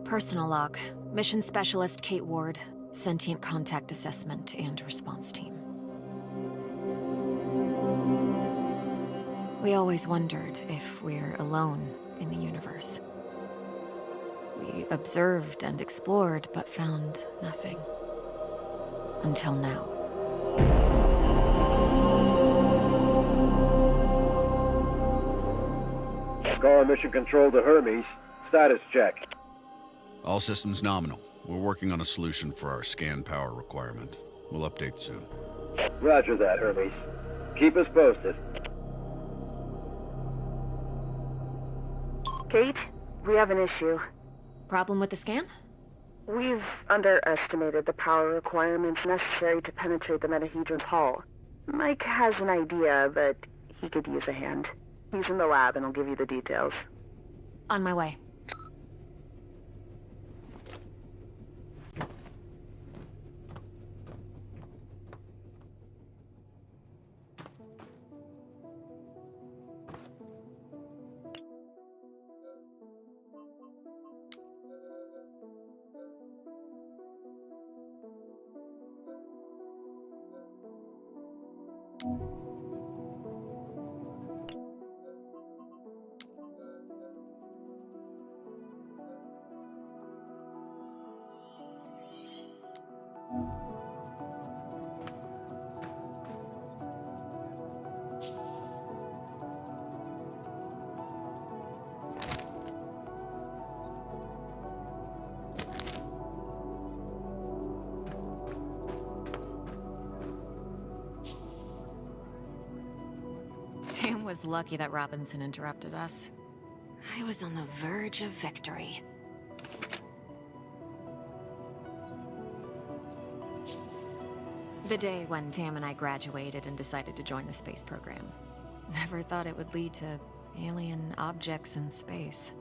Personal log. Mission Specialist Kate Ward. Sentient Contact Assessment and Response Team. We always wondered if we're alone in the universe. We observed and explored, but found nothing. Until now. Calling Mission Control to Hermes. Status check. All systems nominal. We're working on a solution for our scan power requirement. We'll update soon. Roger that, Hermes. Keep us posted. Kate, we have an issue. Problem with the scan? We've underestimated the power requirements necessary to penetrate the Metahedron's hull. Mike has an idea, but he could use a hand. He's in the lab and I'll give you the details. On my way. Tam was lucky that Robinson interrupted us. I was on the verge of victory. The day when Tam and I graduated and decided to join the space program. Never thought it would lead to alien objects in space.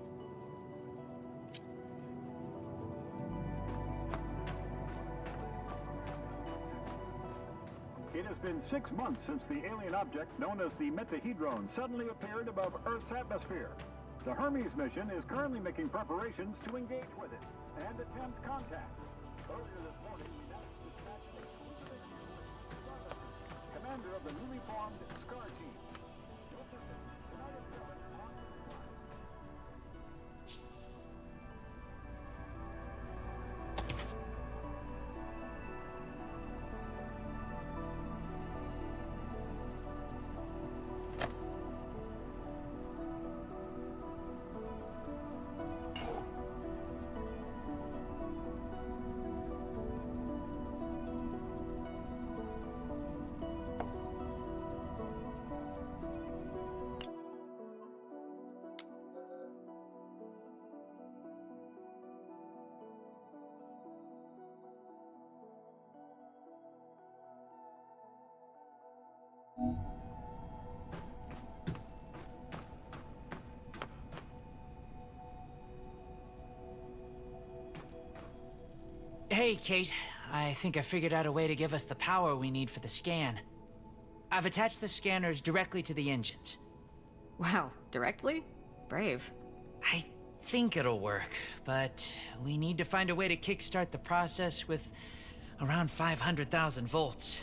It has been 6 months since the alien object known as the Metahedron suddenly appeared above Earth's atmosphere. The Hermes mission is currently making preparations to engage with it and attempt contact. Earlier this morning, we announced dispatching exclusive commander of the newly formed SCAR team. You'll visit tonight at 7 on Prime. Hey, Kate. I think I figured out a way to give us the power we need for the scan. I've attached the scanners directly to the engines. Wow, directly? Brave. I think it'll work, but we need to find a way to kickstart the process with around 500,000 volts.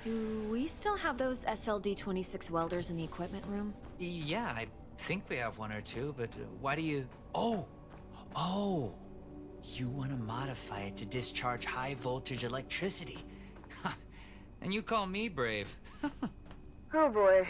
Do we still have those SLD-26 welders in the equipment room? Yeah, I think we have one or two, but why do you... Oh! You want to modify it to discharge high-voltage electricity. And you call me brave. Oh boy.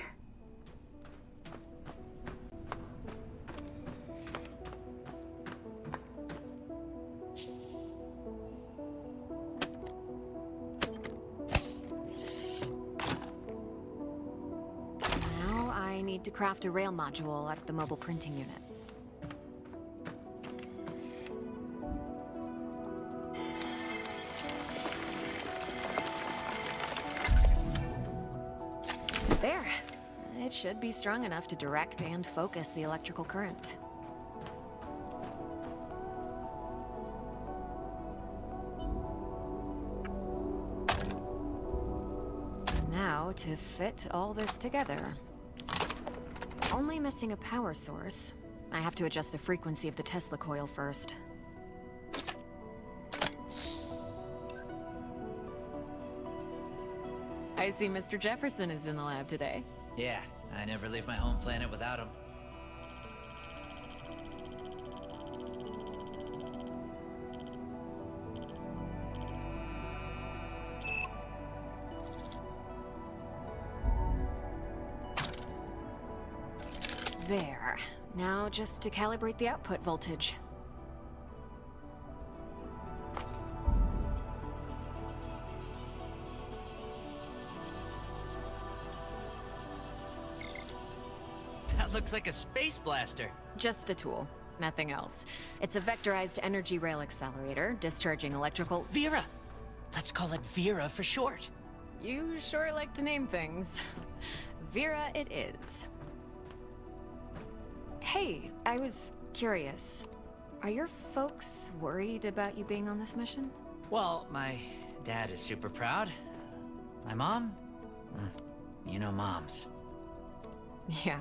Now I need to craft a rail module at the mobile printing unit. There. It should be strong enough to direct and focus the electrical current. Now to fit all this together. Only missing a power source. I have to adjust the frequency of the Tesla coil first. I see Mr. Jefferson is in the lab today. Yeah, I never leave my home planet without him. There. Now just to calibrate the output voltage. That looks like a space blaster. Just a tool, nothing else. It's a vectorized energy rail accelerator, discharging electrical... Vera! Let's call it Vera for short. You sure like to name things. Vera it is. Hey, I was curious. Are your folks worried about you being on this mission? Well, my dad is super proud. My mom? You know moms. Yeah.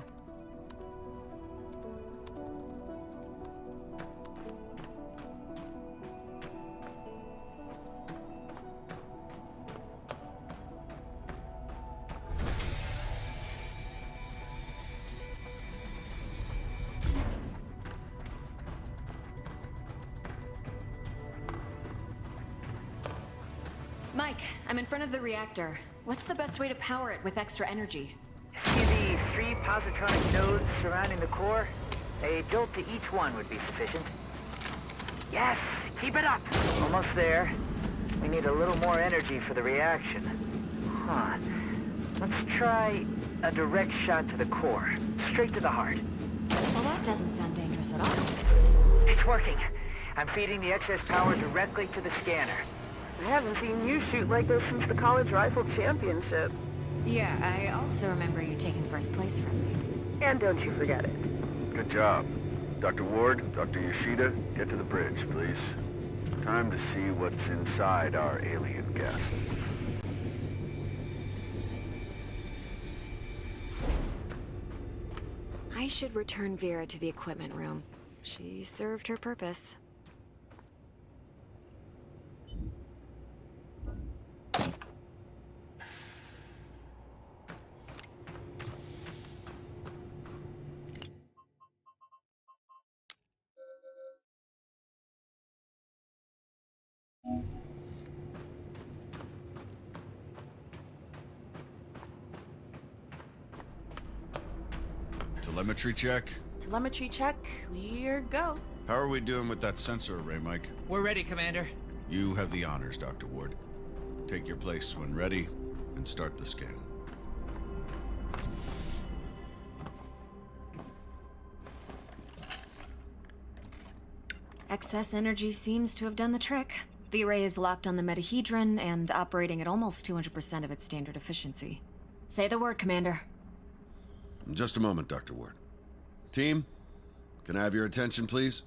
Mike, I'm in front of the reactor. What's the best way to power it with extra energy? See the 3 positronic nodes surrounding the core? A jolt to each one would be sufficient. Yes, keep it up. Almost there. We need a little more energy for the reaction. Huh. Let's try a direct shot to the core. Straight to the heart. Well, that doesn't sound dangerous at all. It's working. I'm feeding the excess power directly to the scanner. I haven't seen you shoot like this since the college rifle championship. Yeah, I also remember you taking first place from me. And don't you forget it. Good job. Dr. Ward, Dr. Yoshida, get to the bridge, please. Time to see what's inside our alien guest. I should return Vera to the equipment room. She served her purpose. Telemetry check? Telemetry check. We're go. How are we doing with that sensor array, Mike? We're ready, Commander. You have the honors, Dr. Ward. Take your place when ready, and start the scan. Excess energy seems to have done the trick. The array is locked on the metahedron and operating at almost 200% of its standard efficiency. Say the word, Commander. In just a moment, Dr. Ward. Team, can I have your attention, please?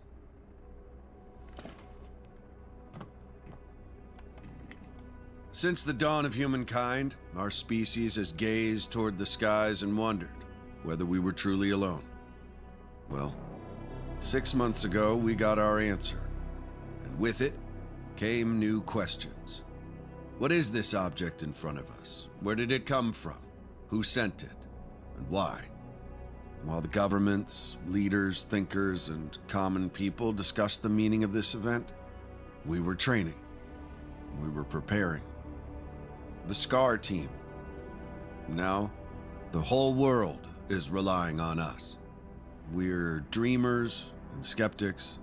Since the dawn of humankind, our species has gazed toward the skies and wondered whether we were truly alone. Well, 6 months ago, we got our answer. And with it came new questions. What is this object in front of us? Where did it come from? Who sent it? And why? While the governments, leaders, thinkers, and common people discussed the meaning of this event, we were training. We were preparing. The SCAR team. Now, the whole world is relying on us. We're dreamers and skeptics.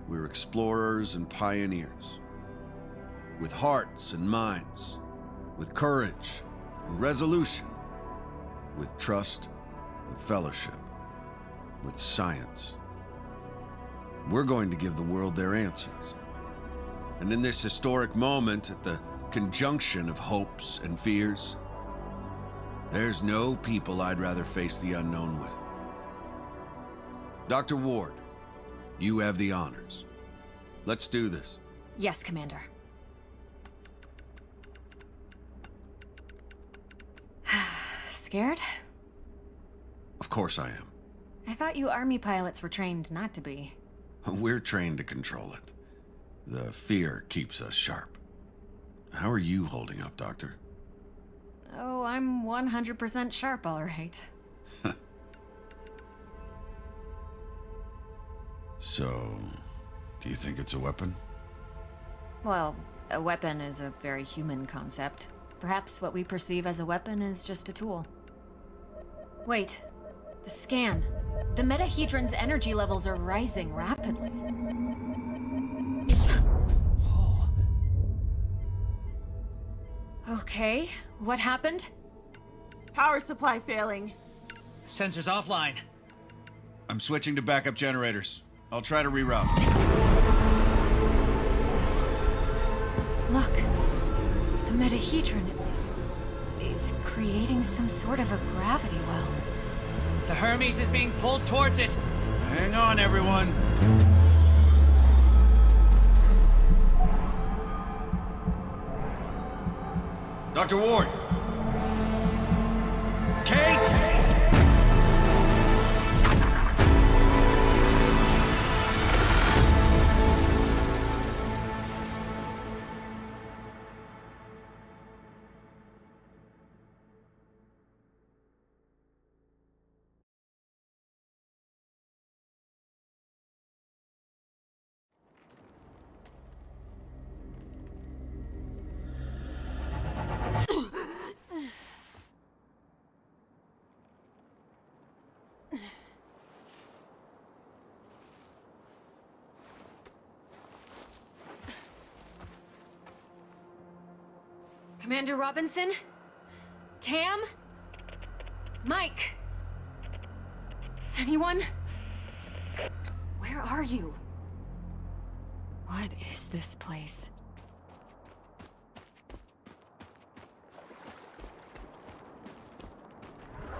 We're explorers and pioneers. With hearts and minds. With courage and resolution. With trust and fellowship. With science. We're going to give the world their answers. And in this historic moment, at the conjunction of hopes and fears, there's no people I'd rather face the unknown with. Dr. Ward, you have the honors. Let's do this. Yes, Commander. Scared? Of course I am. I thought you Army pilots were trained not to be. We're trained to control it. The fear keeps us sharp. How are you holding up, Doctor? Oh, I'm 100% sharp, all right. So, do you think it's a weapon? Well, a weapon is a very human concept. Perhaps what we perceive as a weapon is just a tool. Wait, the scan. The metahedron's energy levels are rising rapidly. Oh. Okay, what happened? Power supply failing. Sensors offline. I'm switching to backup generators. I'll try to reroute. Look, the metahedron, it's creating some sort of a gravity well. The Hermes is being pulled towards it. Hang on, everyone. Dr. Ward! Kate! Commander Robinson? Tam? Mike? Anyone? Where are you? What is this place?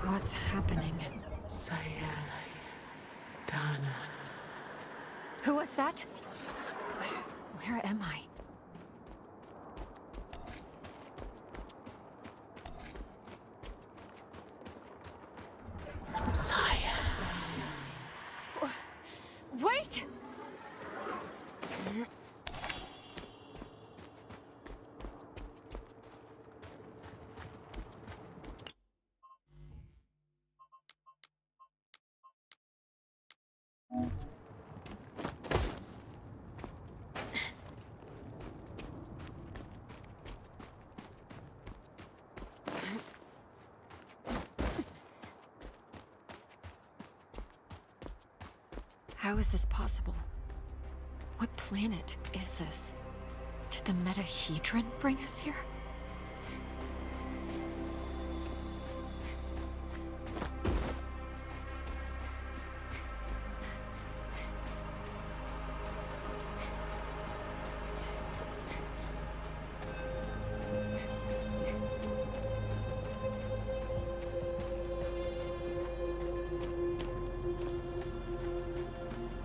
What's happening? Saya. Donna. Who was that? Where am I? Saya. Wait! How is this possible? What planet is this? Did the metahedron bring us here?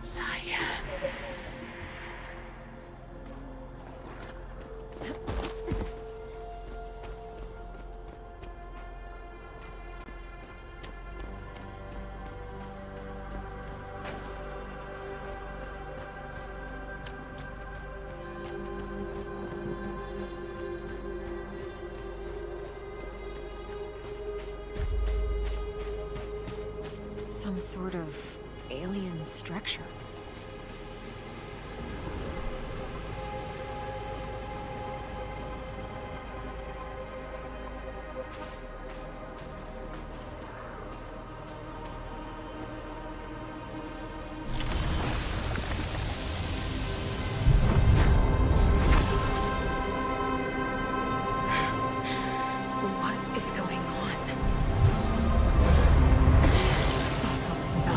Saya. Some sort of alien structure. What is going on? Sort of no.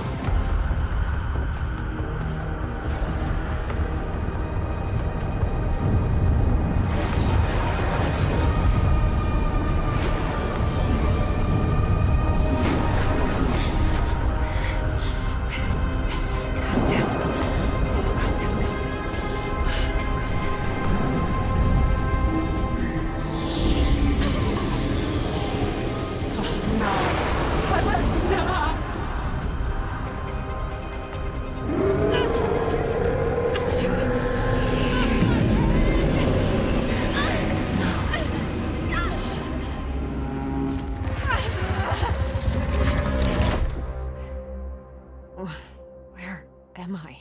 am I?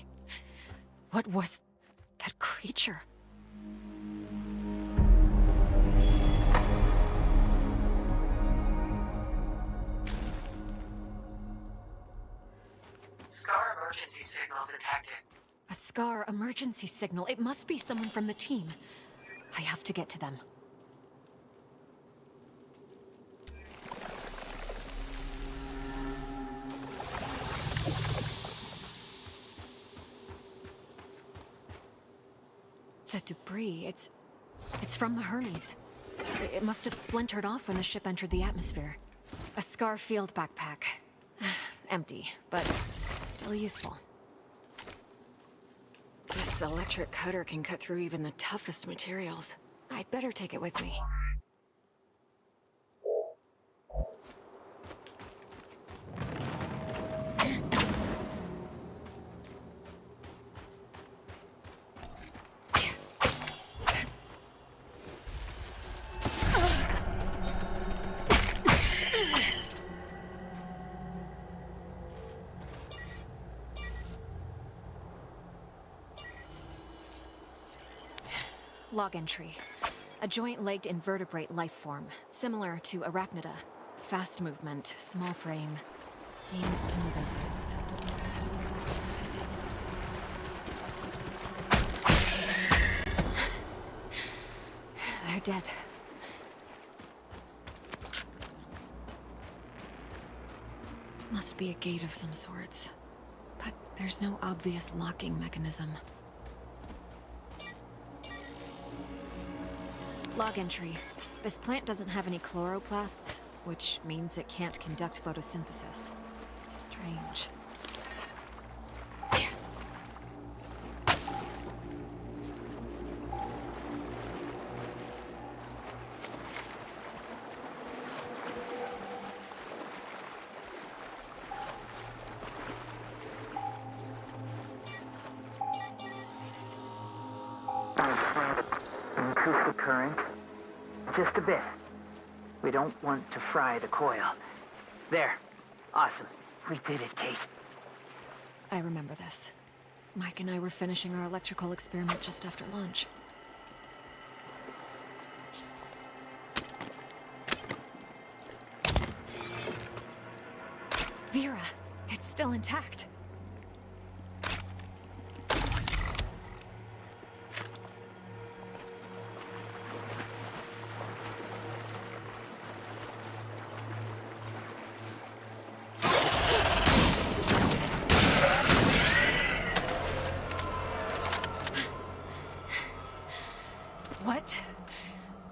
What was that creature? Scar emergency signal detected. A Scar emergency signal. It must be someone from the team. I have to get to them. The debris, it's from the Hermes. It must have splintered off when the ship entered the atmosphere. A Scar field backpack. Empty, but still useful. This electric cutter can cut through even the toughest materials. I'd better take it with me. Log entry. A joint-legged invertebrate life form, similar to Arachnida. Fast movement, small frame. Seems to move in groups. They're dead. Must be a gate of some sorts. But there's no obvious locking mechanism. Log entry. This plant doesn't have any chloroplasts, which means it can't conduct photosynthesis. Strange. Increase the current. Just a bit. We don't want to fry the coil. There. Awesome. We did it, Kate. I remember this. Mike and I were finishing our electrical experiment just after lunch. Vera, it's still intact.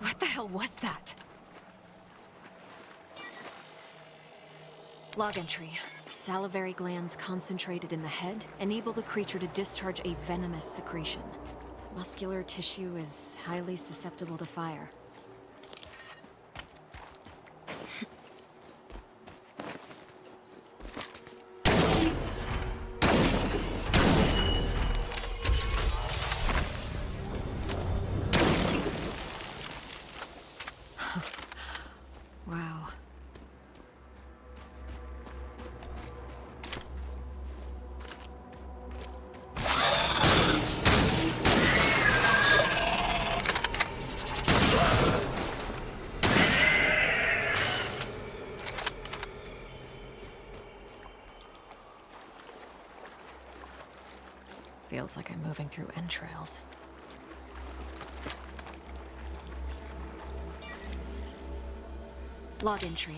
What the hell was that? Log entry. Salivary glands concentrated in the head enable the creature to discharge a venomous secretion. Muscular tissue is highly susceptible to fire. Wow. Feels like I'm moving through entrails. Log entry.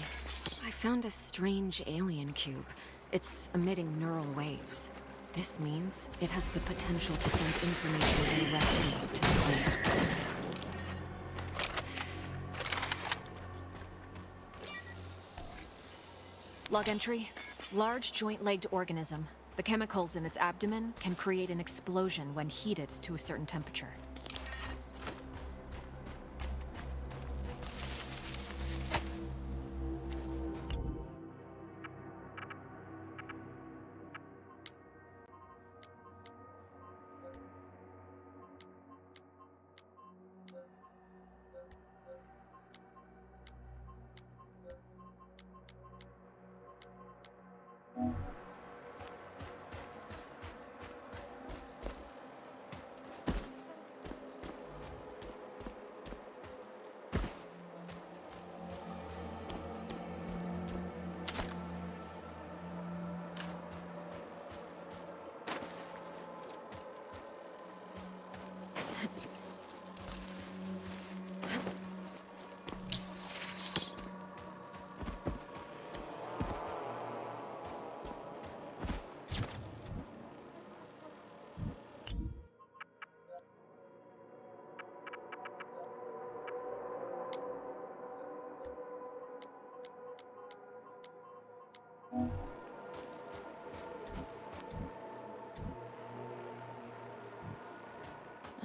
I found a strange alien cube. It's emitting neural waves. This means it has the potential to send information directly to the brain. Log entry. Large joint-legged organism. The chemicals in its abdomen can create an explosion when heated to a certain temperature.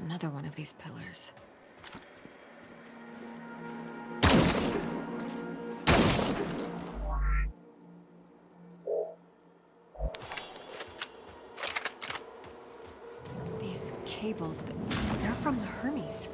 Another one of these pillars. These cables, they're from the Hermes.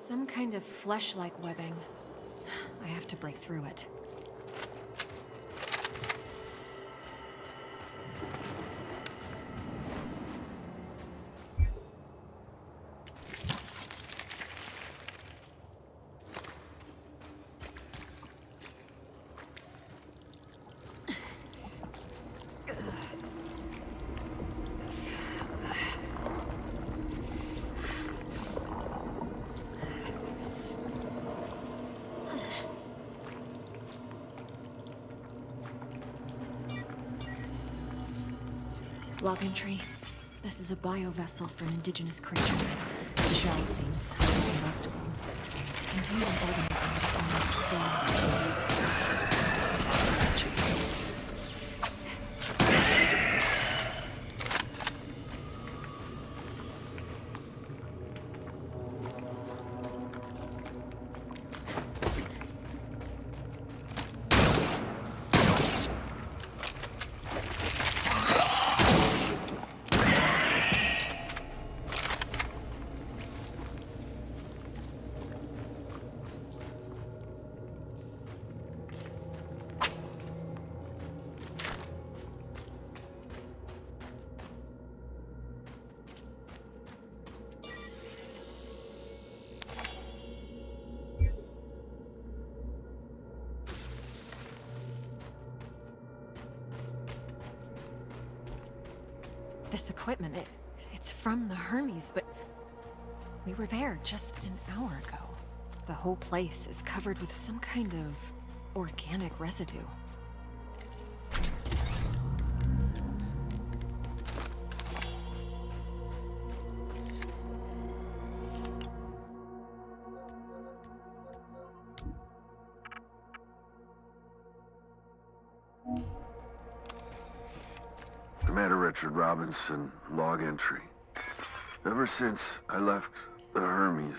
Some kind of flesh-like webbing. I have to break through it. Log entry. This is a biovessel for an indigenous creature. The shell seems highly combustible. Contains an organism that's almost full. This equipment, it's from the Hermes, but we were there just an hour ago. The whole place is covered with some kind of organic residue. Commander Richard Robinson, log entry. Ever since I left the Hermes,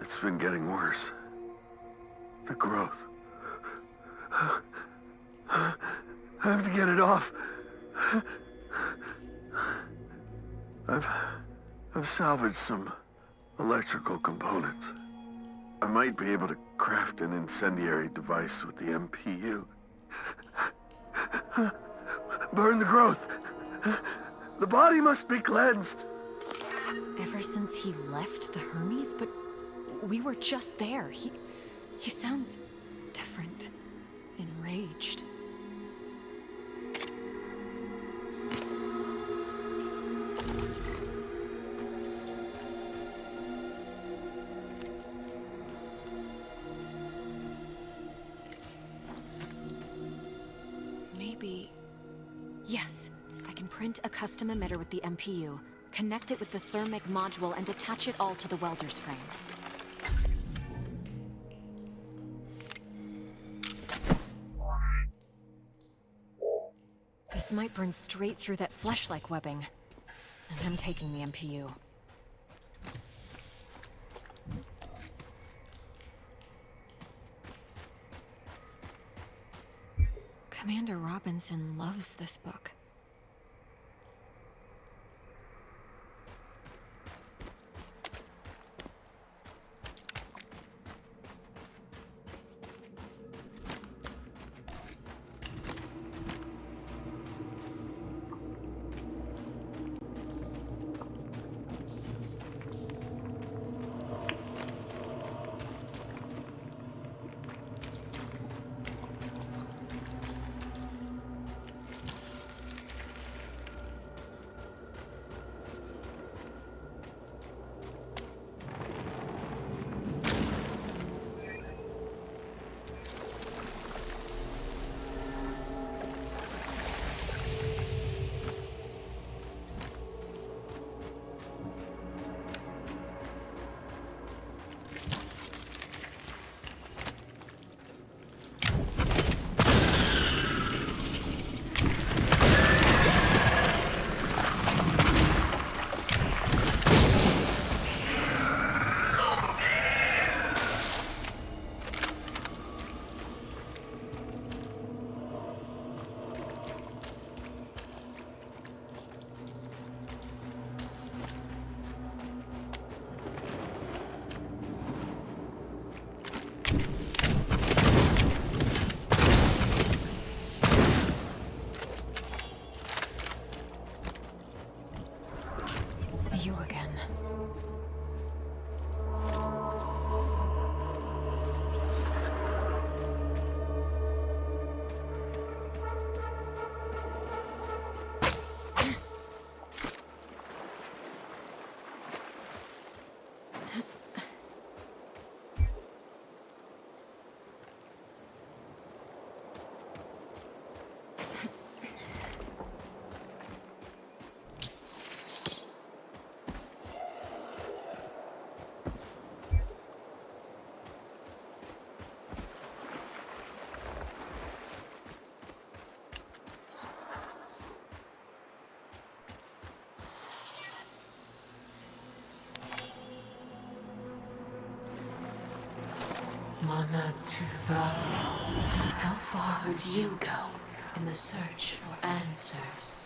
it's been getting worse. The growth. I have to get it off. I've salvaged some electrical components. I might be able to craft an incendiary device with the MPU. Burn the growth. The body must be cleansed. Ever since he left the Hermes, but we were just there. He sounds different, enraged. Maybe... Yes, I can print a custom emitter with the MPU, connect it with the thermic module, and attach it all to the welder's frame. This might burn straight through that flesh-like webbing. And I'm taking the MPU. Commander Robinson loves this book. Mana to the... How far would you go in the search for answers?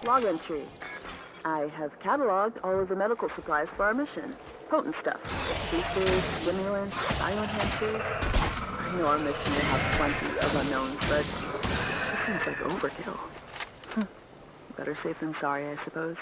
Log entry. I have cataloged all of the medical supplies for our mission. Potent stuff. Boosters, stimulants, bioenhancers. I know our mission will have plenty of unknowns, but this seems like overkill. Better safe than sorry, I suppose.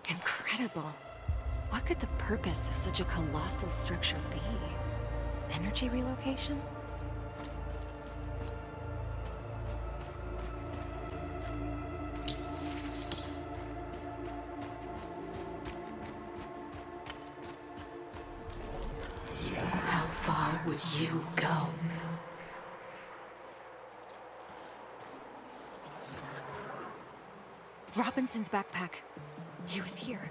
Incredible. What could the purpose of such a colossal structure be? Energy relocation? How far would you go? Robinson's backpack. He was here.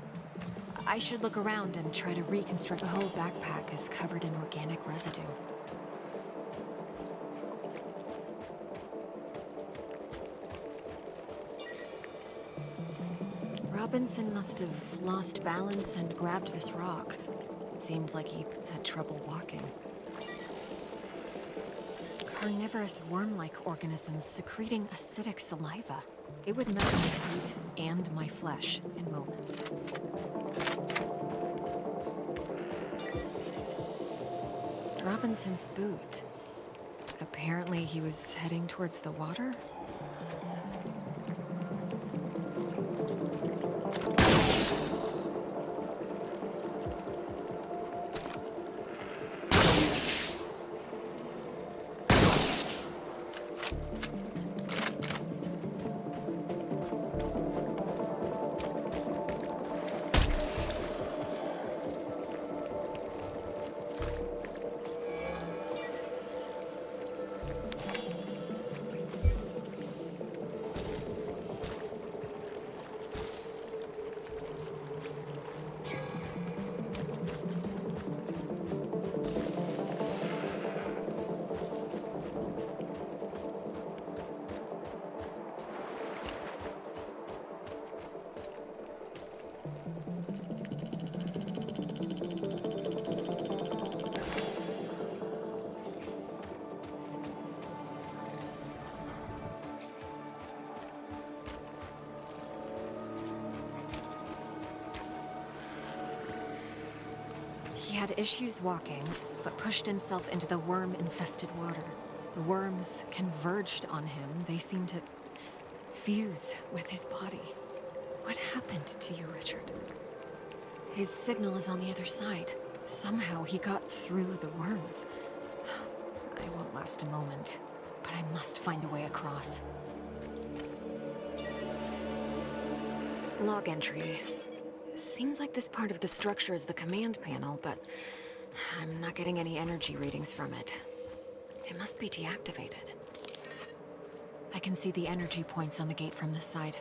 I should look around and try to reconstruct. The whole backpack is covered in organic residue. Robinson must have lost balance and grabbed this rock. Seemed like he had trouble walking. Carnivorous worm-like organisms secreting acidic saliva. It would melt my suit and my flesh in moments. Robinson's boot. Apparently he was heading towards the water? He had issues walking, but pushed himself into the worm-infested water. The worms converged on him. They seemed to fuse with his body. What happened to you, Richard? His signal is on the other side. Somehow he got through the worms. I won't last a moment, but I must find a way across. Log entry. Seems like this part of the structure is the command panel, but I'm not getting any energy readings from it. It must be deactivated. I can see the energy points on the gate from this side.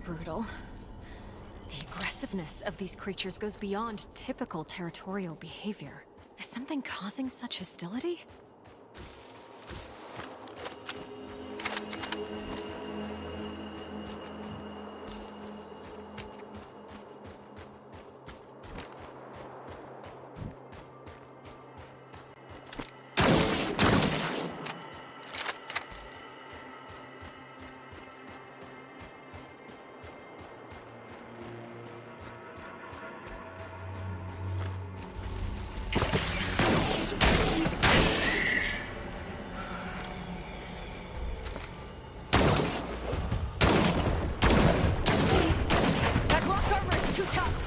Brutal. The aggressiveness of these creatures goes beyond typical territorial behavior. Is something causing such hostility? That rock armor is too tough!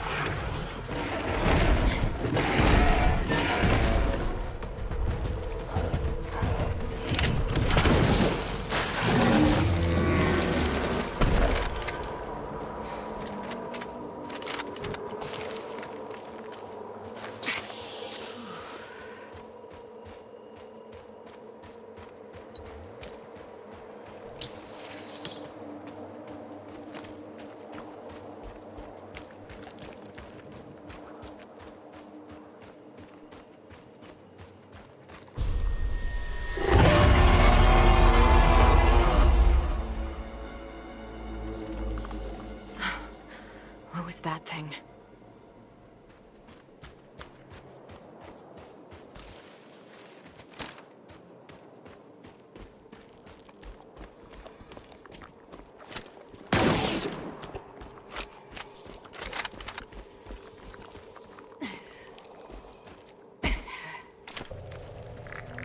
What was that thing?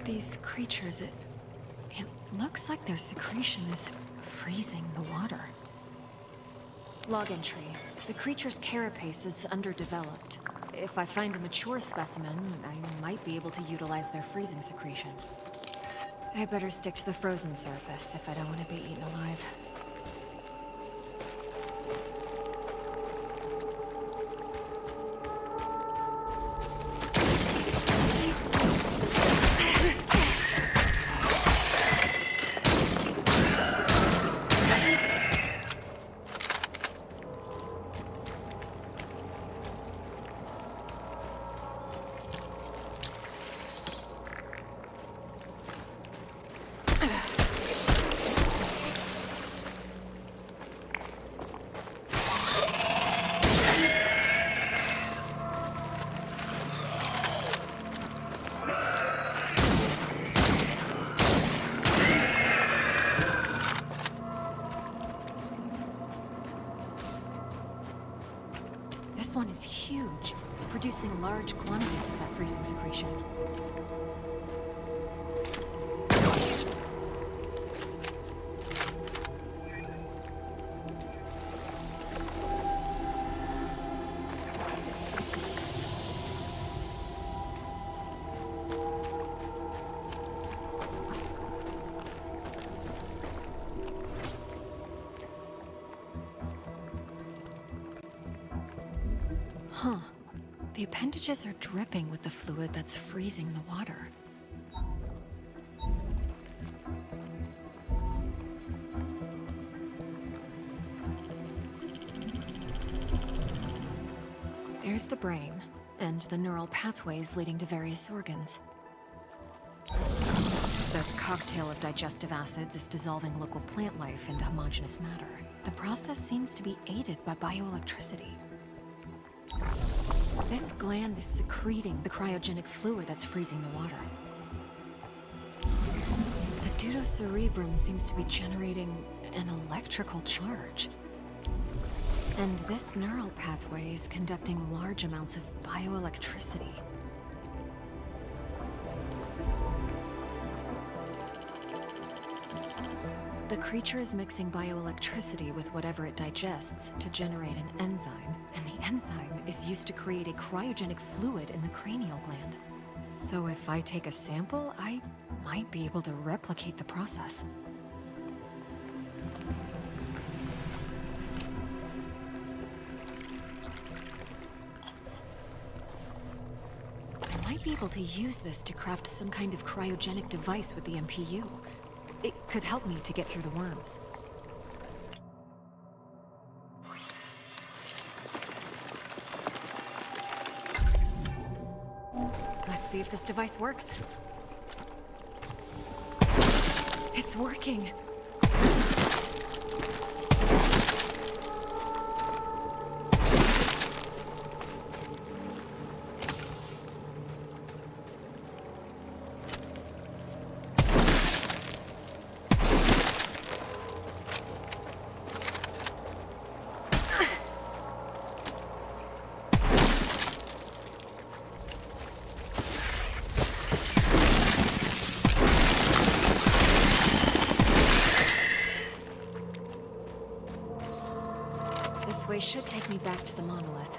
These creatures, it looks like their secretion is freezing the water. Log entry. The creature's carapace is underdeveloped. If I find a mature specimen, I might be able to utilize their freezing secretion. I better stick to the frozen surface if I don't want to be eaten alive. This one is huge. It's producing large quantities of that freezing secretion. Huh. The appendages are dripping with the fluid that's freezing the water. There's the brain, and the neural pathways leading to various organs. The cocktail of digestive acids is dissolving local plant life into homogeneous matter. The process seems to be aided by bioelectricity. This gland is secreting the cryogenic fluid that's freezing the water. The deuterocerebrum seems to be generating an electrical charge. And this neural pathway is conducting large amounts of bioelectricity. The creature is mixing bioelectricity with whatever it digests to generate an enzyme, and the enzyme is used to create a cryogenic fluid in the cranial gland. So if I take a sample, I might be able to replicate the process. I might be able to use this to craft some kind of cryogenic device with the MPU. It could help me to get through the worms. see if this device works. It's working. This way should take me back to the monolith.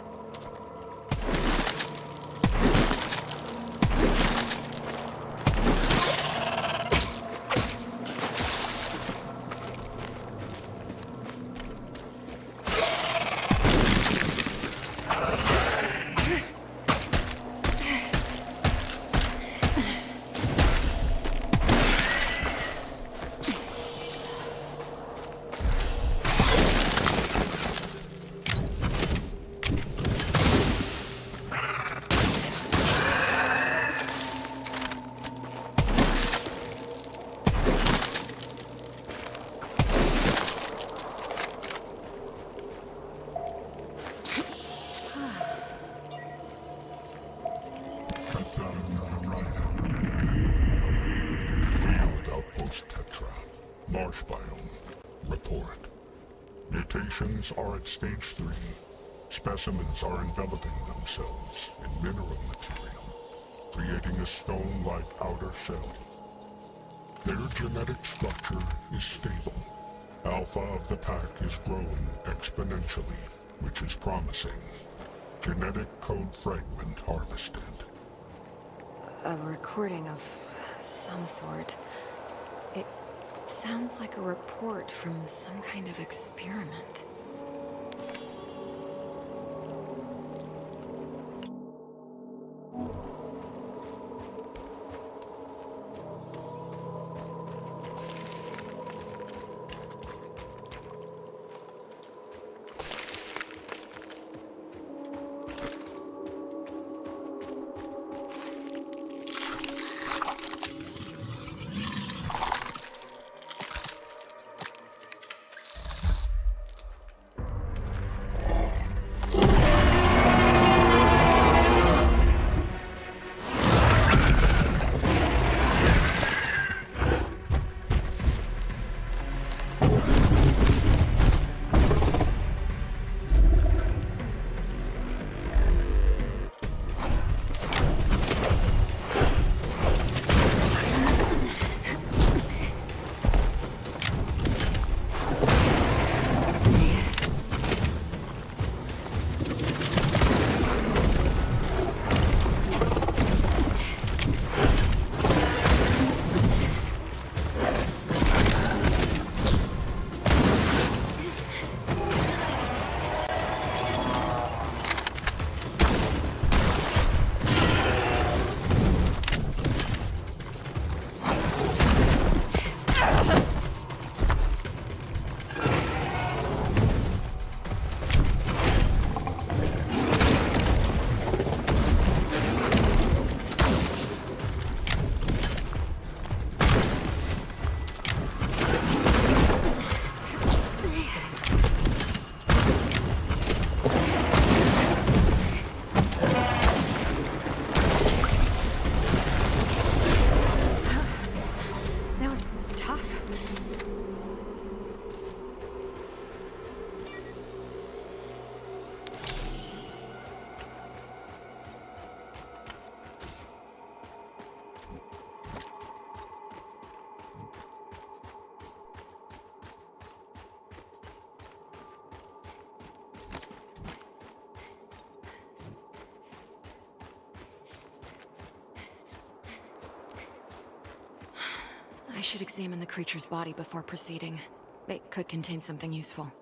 Marsh biome. Report. Mutations are at stage 3. Specimens are enveloping themselves in mineral material, creating a stone-like outer shell. Their genetic structure is stable. Alpha of the pack is growing exponentially, which is promising. Genetic code fragment harvested. A recording of some sort. It sounds like a report from some kind of experiment. I should examine the creature's body before proceeding. It could contain something useful.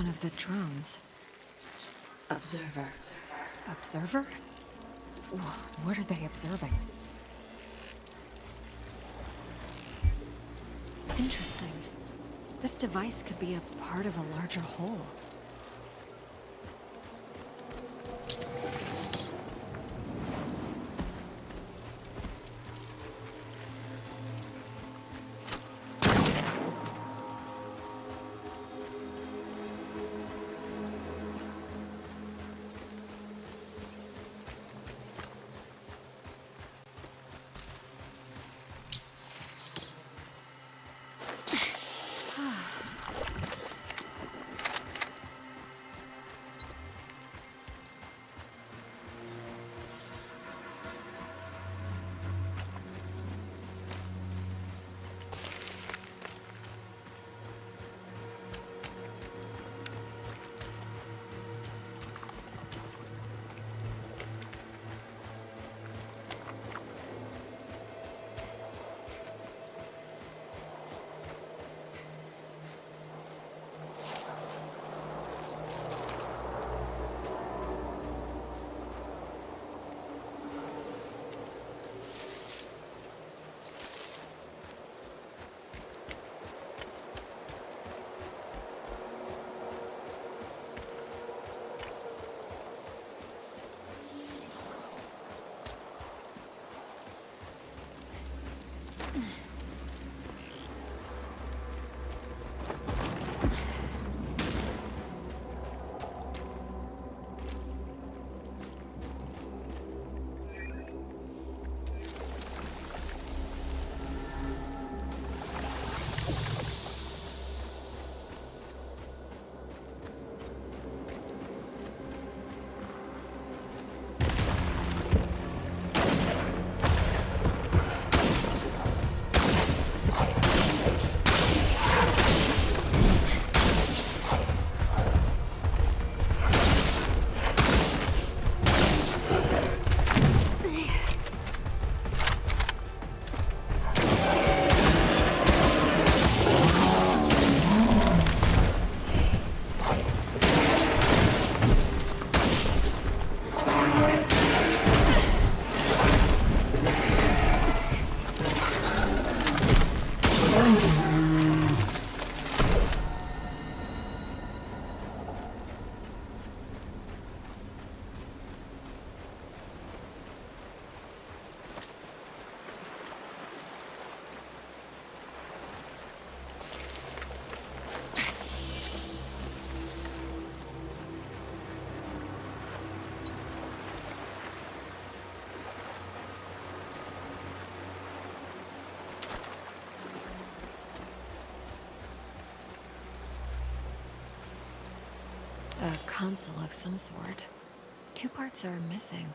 one of the drones. Observer. Observer? What are they observing? Interesting. This device could be a part of a larger whole. A console of some sort. Two parts are missing.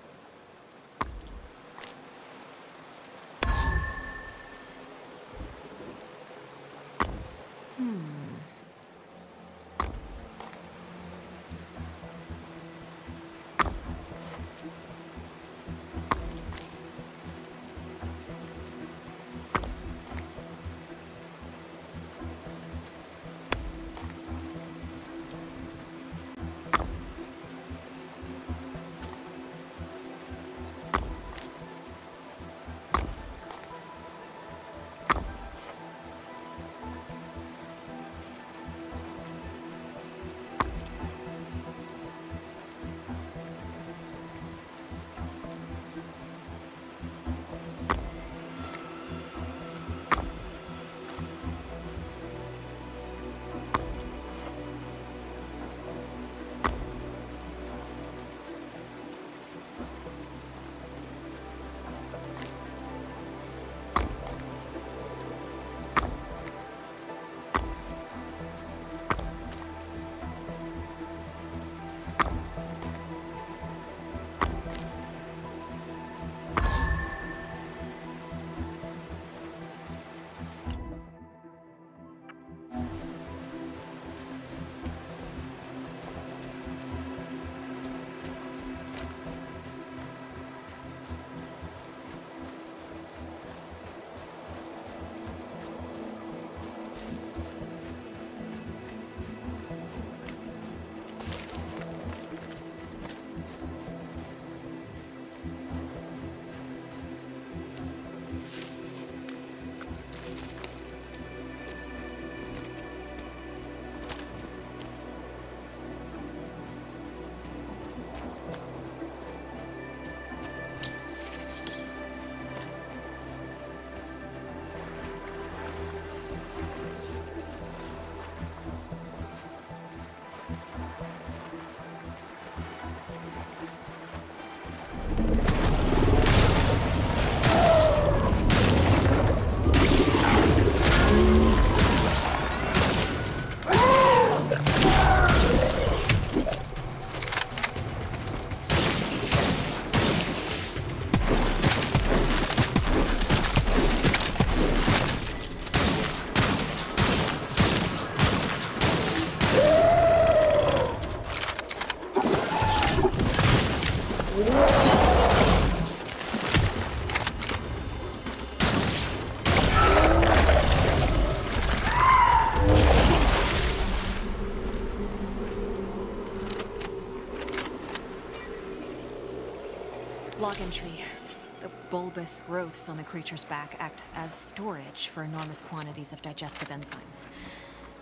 bulbous growths on the creature's back act as storage for enormous quantities of digestive enzymes.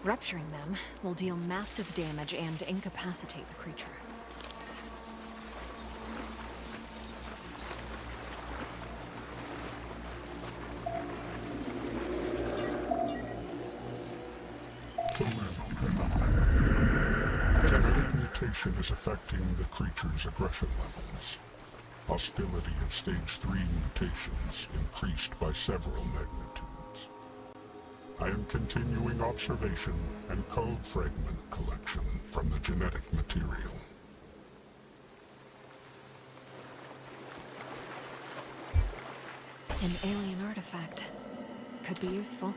Rupturing them will deal massive damage and incapacitate the creature. Genetic mutation is affecting the creature's aggression levels. Hostility of stage 3 mutations increased by several magnitudes. I am continuing observation and code fragment collection from the genetic material. An alien artifact. Could be useful.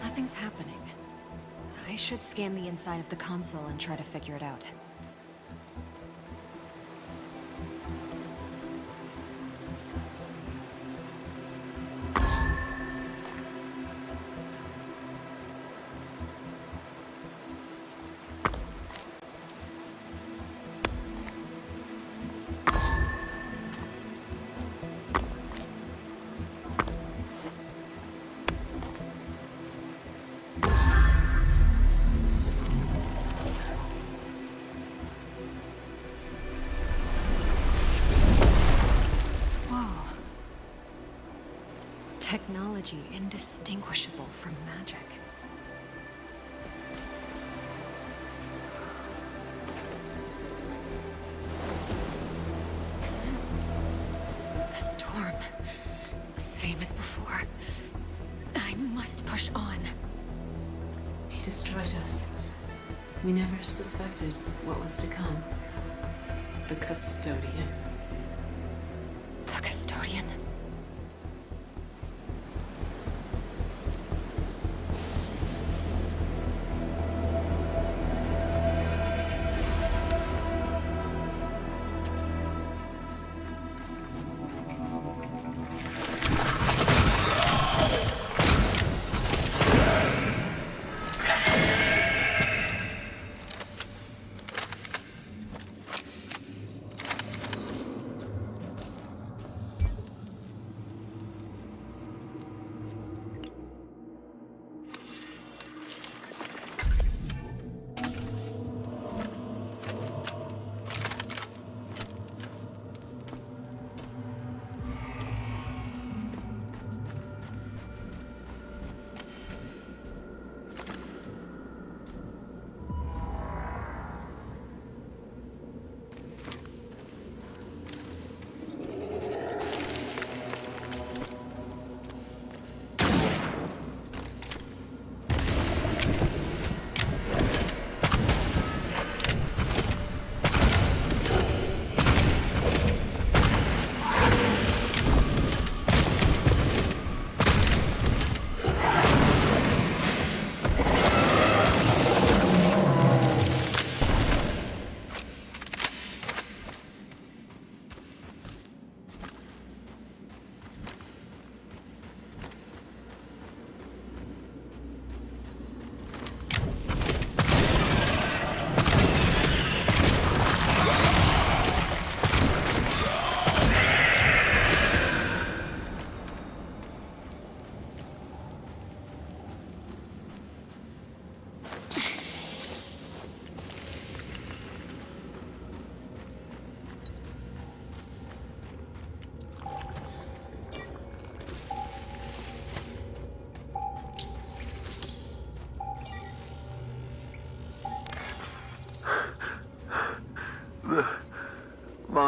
Nothing's happening. I should scan the inside of the console and try to figure it out. Technology indistinguishable from magic. The storm. Same as before. I must push on. He destroyed us. We never suspected what was to come. The Custodian. The Custodian.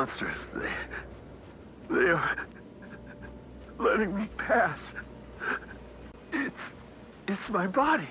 monsters. They are letting me pass. It's my body.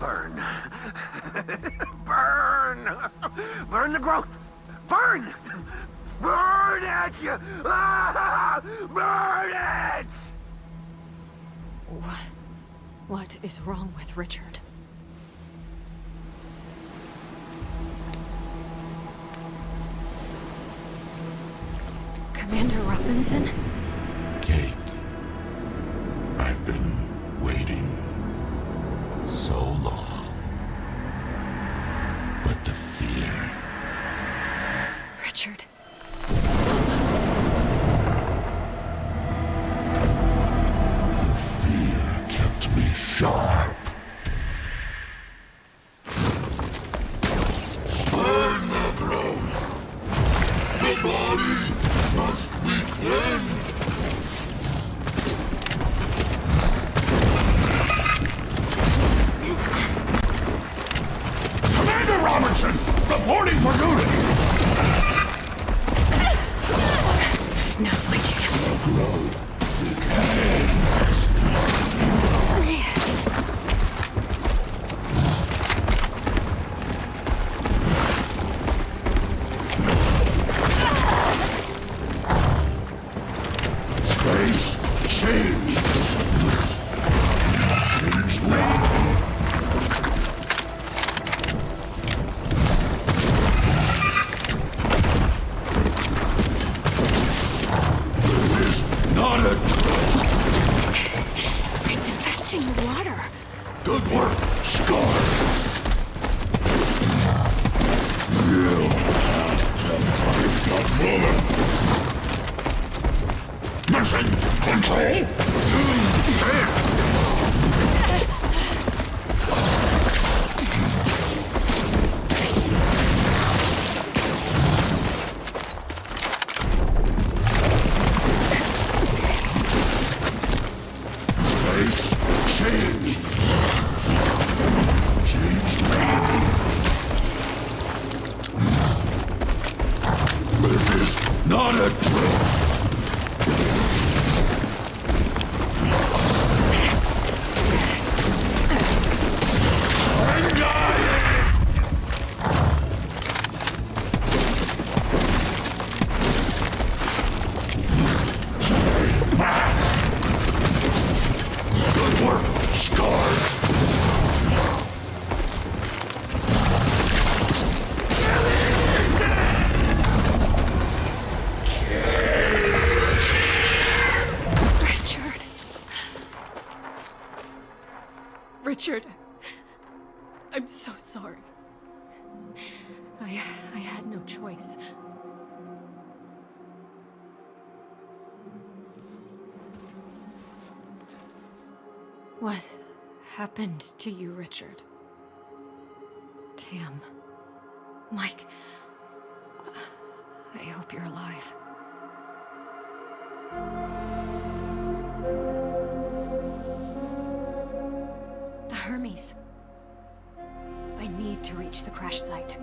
Burn. Burn! Burn the growth! Burn! Burn at you! Ah! Burn it! What is wrong with Richard? Commander Robinson? Kate, I've been waiting so long. But the fear... Richard. The fear kept me sharp. Burn the growth. The body must be cleansed. Commander Robertson, reporting for duty. Now's my chance. The growth decays. Space change. Change now. This is not a trick. It's infesting the water. Good work, Scar. You have got more. Mission control. Space change. Change now. This is not a trick. I'm dying! Stay back! Good work, Scar! Richard, I'm so sorry. I had no choice. What happened to you, Richard? Tam. Mike. I hope you're alive. The Hermes. I need to reach the crash site.